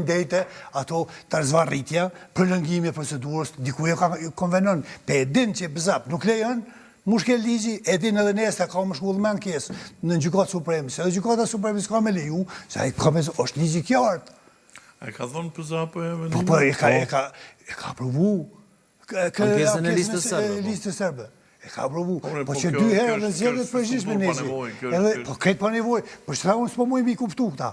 ndejte ato të zvarritja, prolongimi e procedurës, diku e ka konvenon, pe e din që bëzap nuk lejon, mushke ligji, e din edhe nesta ka më shkullë me ankesë në gjykatë supreme, se edhe gjykata supreme s'ka me leju, se është ligji kjartë. E ka thonë bëzap e me Po, e ka provu ankesën e listës sërbe. E ka provu, po që 2 herë dhe zjedhet përgjishme nesi. Po këtë pa nevoj, po që ta unë s'po mujmë i kuptu këta.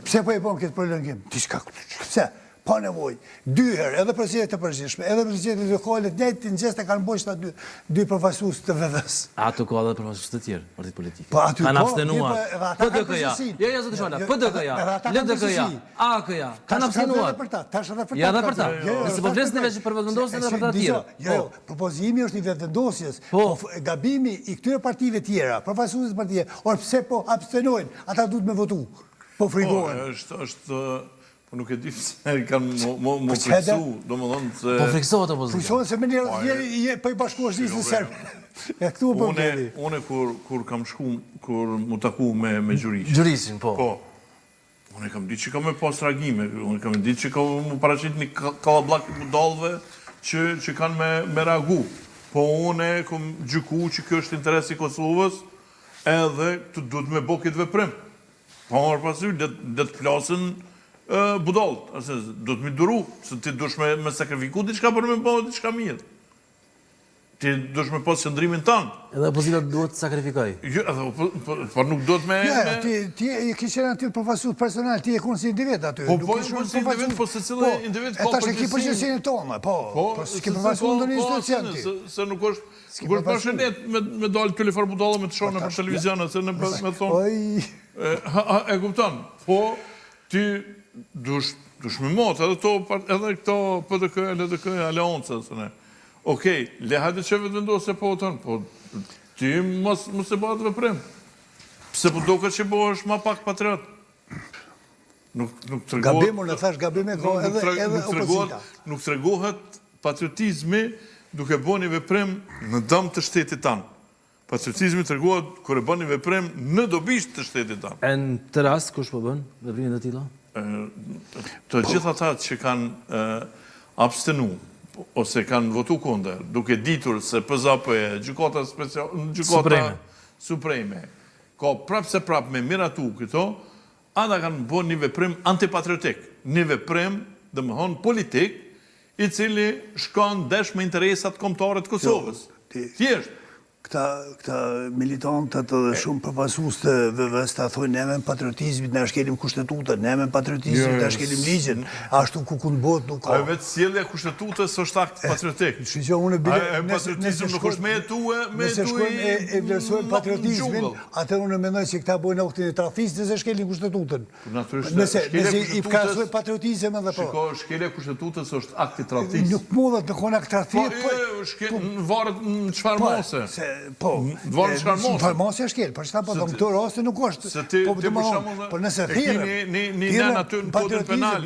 Pse po e bon këtë prolongim? Pse? Pa nevoj. 2 herë, edhe për zjedhet të përgjishme, edhe për zjedhet të lokalet, njëtë në gjeste kanë bojnë shta 2 përfasus të vedhës. Ato ka edhe përfasus të tjerë, partit politike. Po aty kanë ko, abstenuar. PDK-ja. Jo, zotë Shola, PDK-ja, LDK-ja, AK-ja, kanë abstenuar. Ja dhe për ta. Nëse po vlesë në veç për vetëvendosjen edhe për ta tjera. Jo, propozimi është i vetëvendosjes, po gabimi i këtyre partive tjera, përfasusit partive, orë pse po abstenojnë, ata duhet me votu, po frigohen. Po nuk e di se kanë më friksu, do më thonë se... Po friksohet opozita. Friksohet se me njerë për i bashku është njësë në Serbë. E këtu për përgjeri. Une kur kam shku, kur mu taku me gjurisin. Gjurisin, po. Po. Une kam ditë që kam me pas reagime, une kam ditë që kam mu paraqit një kalablak budalve që kanë me reagu. Po une kam gjyku që kjo është interes i Kosovës edhe të duhet me bo këtë veprim. Po marë pasur, dhe të plasën budalt, do të mi duru, se ti dush me sakrifiku diçka për me bëhë diçka mirë. Ti dush me pas qëndrimin tanë. Edhe opozita duhet të sakrifikaj. Jo, por nuk duhet me... Ti e kishën aty përfasut personal, ti e kunë si individ aty. Po si individ, po se cilë individ ka përgjësinë. E ta që ki përgjësinë tonë, po s'ki përfasut në një institucion ti. Se nuk është përshenet me dalë telefon budala me të shonë për televizionet, se në me thonë... E kuptan, po ti... Dush me mot, edhe këto PDK, LDK, aleancës. Okej, le hajde që vetë vendosë e po tënë, po ti mos e bëhat veprim. Pse po do këtë që bo është ma pak patriot. Gabimur, në thash gabime edhe opozita. Nuk të regohet patriotizmi duke bo një veprim në dëm të shtetit tanë. Patriotizmi të regohet kër e bo një veprim në dobisht të shtetit tanë. E në të rast, kush po bënë veprimin dhe tila? Të gjitha ta që kanë abstenu ose kanë votu kondër, duke ditur se PZP, gjykata supreme, ka prap se prap me miratu këto, ata kanë bo një veprim antipatriotik, një veprim dhe më honë politik, i cili shkon desh me interesat kombëtare të Kosovës. Thjesht. Këta militantët dhe shumë përpasus të VVS të thojnë ne me patriotizmit, ne shkelim kushtetutën, ne me patriotizmit, ne shkelim ligjën, ashtu ku kënë botë nuk ka. A vetë sjellja kushtetutës është akt patriotik. Patriotizm nuk është me jetu nëse shkojmë e vlerësojmë patriotizmin, atër unë mendoj që këta bojnë aktin e trafisë nëse shkelim kushtetutën. Nëse i përkasoj patriotizm edhe po. Shiko, shkelja kushtetutës është akti trafisë. Nuk modhet në kona këtë Po, farmasja shkel, për që ta po, në këtë raste nuk është. Se ti për shumë, për nëse thire, një në aty në kodin penal,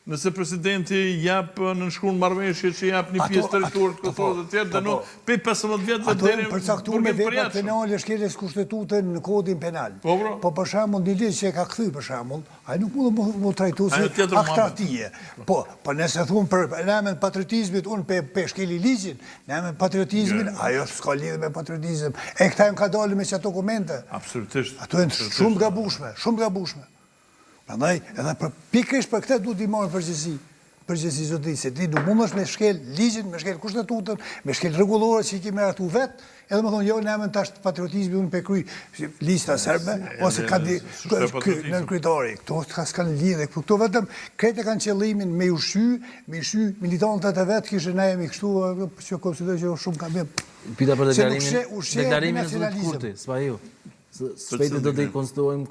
nëse presidenti japë në nshkruan marrëveshje që japë një pjesë territor të Kosovës të tjerë, dhe në për 15 vjetëve deri në përcaktuar me vepra penale shkeljes kushtetutën në kodin penal. Po për shembull një ligj që e ka kthy për shembull, ai nuk mund të më trajtojë si aktratie. Po nëse thon për emrin patriotizmit, unë pe shkeli ligjin, në emrin patriotizmin, ajo s'ka lidhje me patriotizëm. E këta janë ka dalë me çato dokumente. Absolutisht. Ato janë shumë gabueshme. Prandaj, edhe pikërisht për këtë duhet i marrë përgjegjësi zotëri, se ti nuk mundesh me shkel ligjin, me shkel kushtetutën, me shkel rregullore që i ke merratu vetë, edhe më thonë jo në emrin tash patriotizmi unë pe kryj lista serbe ose në kryetari. Këto s'kan lidhje, këto vetëm këto kanë qëllimin me ushqy militantët e vet, kishte ne jemi kështu që konsideroj që shumë kanë bën. Pita për deklarimin e zotit Kurti, s'pa ju. Shpejt do të konstituojmë